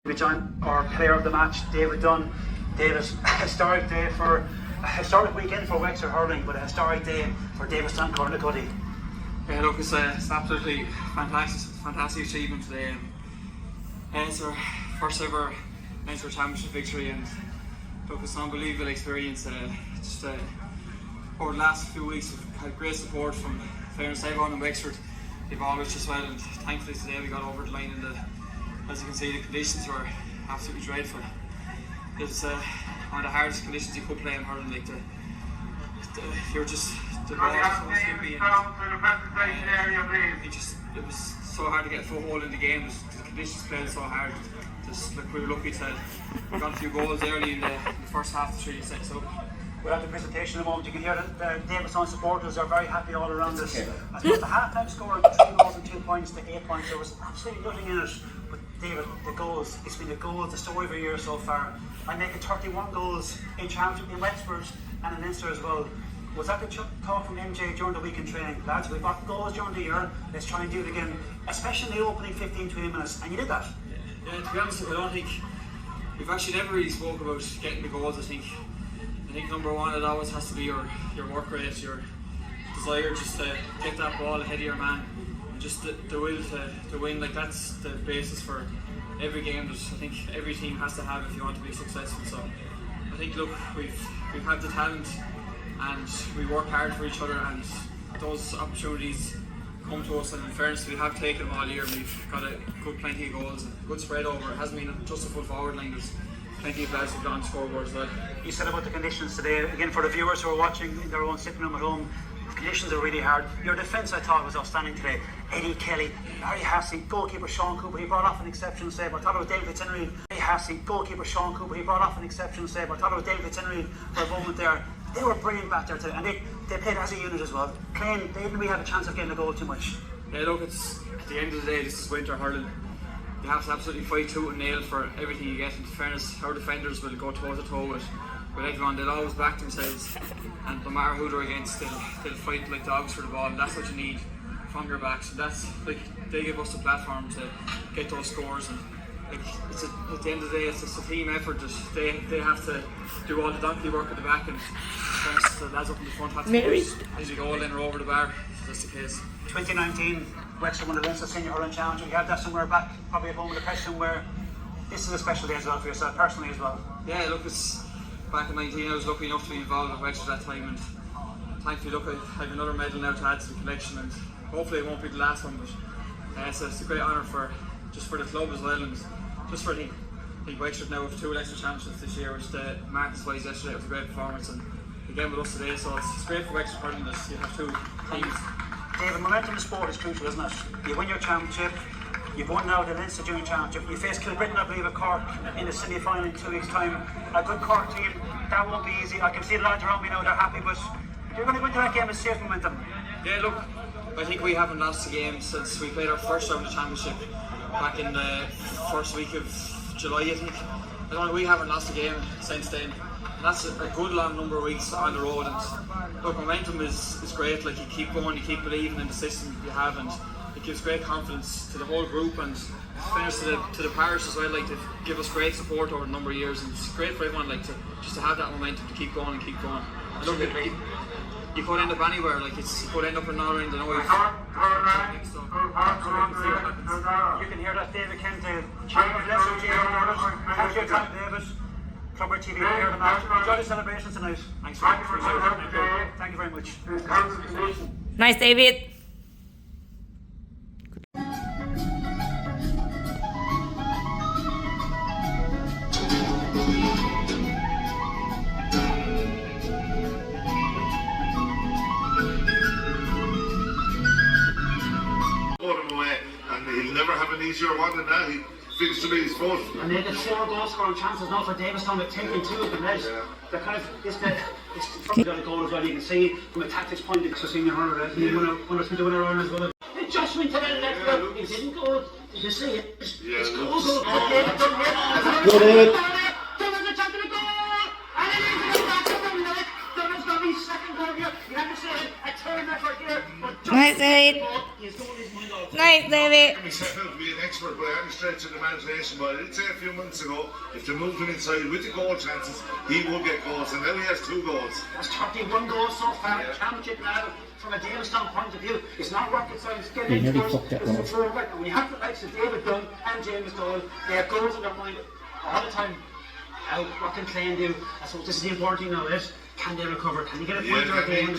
We join our player of the match, David Dunne. David, a historic weekend for Wexford hurling, but a historic day for Davidstown Courtnacuddy. Yeah, look, it's absolutely fantastic achievement today. It's our first ever Leinster Championship victory, and look, it's an unbelievable experience. Over the last few weeks, we've had great support from Ireland David Dunne and Wexford. They've all wished us well, and thankfully today we got over the line. As you can see, the conditions were absolutely dreadful. It's one of the hardest conditions you could play in hurling. Like you're just the ball is so skippy, and it was so hard to get a foothold in the game. The conditions played so hard. Just like we were lucky to got a few goals early in the first half to really set us up. We'll have the presentation in a moment. You can hear that the Davidstown supporters are very happy all around us. I suppose the half-time score, 3 goals and 2 points to 8 points. There was absolutely nothing in it. But David, the goals, it's been the story of a year so far. I'm making 31 goals in Championship in Wexford and in Leinster as well. Was that the talk from MJ during the weekend training? Lads, we've got goals during the year, let's try and do it again. Especially in the opening 15-20 minutes, and you did that. Yeah, to be honest, I don't think we've actually never really spoke about getting the goals. I think number one, it always has to be your work rate, your desire just to get that ball ahead of your man, and just the will to win. Like that's the basis for every game that I think every team has to have if you want to be successful. So I think, look, we've had the talent and we work hard for each other, and those opportunities come to us, and in fairness we have taken them all year. We've got a good plenty of goals, a good spread over. It hasn't been just a full forward line. There's plenty of lads who've gone scoreboard as well. You said about the conditions today, again for the viewers who are watching in their own sitting room at home, the conditions are really hard. Your defence, I thought, was outstanding today. Eddie Kelly, Larry Hassey, goalkeeper Sean Cooper, he brought off an exceptional save. I thought it was David Dunne. Larry Hassey, goalkeeper Sean Cooper, he brought off an exceptional save. I thought it was David Dunne for a moment there. They were brilliant back there today, and they played as a unit as well. They didn't really have a chance of getting a goal too much. Yeah, look, it's at the end of the day, this is winter hurling. You have to absolutely fight tooth and nail for everything you get. In fairness, our defenders will go toe to toe with everyone. They'll always back themselves, and no matter who they're against, they'll fight like dogs for the ball, and that's what you need from your backs. And that's like they give us the platform to get those scores, and like at the end of the day, it's a team effort. They have to do all the donkey work at the back, and the lads up in the front have to as you go all in or over the bar. So that's the case. 2019, Wexford won the Leinster Senior Hurling Challenge. You had that somewhere back, probably at home with a question where this is a special day as well for yourself, personally as well. Yeah, look, it's back in 19. I was lucky enough to be involved with Wexford at that time, and thankfully, look, I have another medal now to add to the collection, and hopefully it won't be the last one. But it's a great honour for the club as well, and just for the Wexford now with 2 Leinster Championships this year, which the Marcus wise yesterday was a great performance, and again with us today. So it's great for Wexford hurling that you have 2 teams. David, momentum in sport is crucial, isn't it? You win your championship, you've won now the Leinster Junior Championship, you face Kilbrittain, I believe, at Cork in the semi-final in 2 weeks' time. A good Cork team, that won't be easy. I can see the lads around me now, they're happy, but you're going to go into that game with safe momentum. Yeah, look, I think we haven't lost a game since we played our first round of the championship back in the first week of July, I think. We haven't lost a game since then. That's a good long number of weeks on the road, and look, momentum is great. Like, you keep going, you keep believing in the system you have, and it gives great confidence to the whole group, and fairness to the parish as well. Like, they give us great support over a number of years, and it's great for everyone, like, to have that momentum to keep going and keep going. And look, you could end up anywhere. Like, you could end up in Northern Ireland. You can hear that David Kent, how's your time, David? Clubber TV here tonight. Enjoy the celebration tonight. Thanks very much. Thank you very much. Nice, David. And he'll never have an easier one than that. He feels to be his fault. And they get 4 goal scoring chances now for Davidstown with 10 and 2 of the red. They're kind of it's probably got a goal as well. You can see from a tactics point of view, senior hurler, he won us with the winner on as well. It just went to the left. It didn't go. You can see it. It's goal. Nice, David. Nice, David. He set out to be an expert by any stretch of the imagination, but I did say a few months ago, if they moved him inside with the goal chances, he would get goals, and now he has 2 goals. That's 31 goals so far in the championship now. From a Davidstown point of view, it's not rocket science. Getting into goals, it's forward. And when you have the likes of David Dunne and James Doyle, they have goals in their mind all the time. What can Clay do? I suppose this is the important thing now, is can they recover? Can they get a point or a game?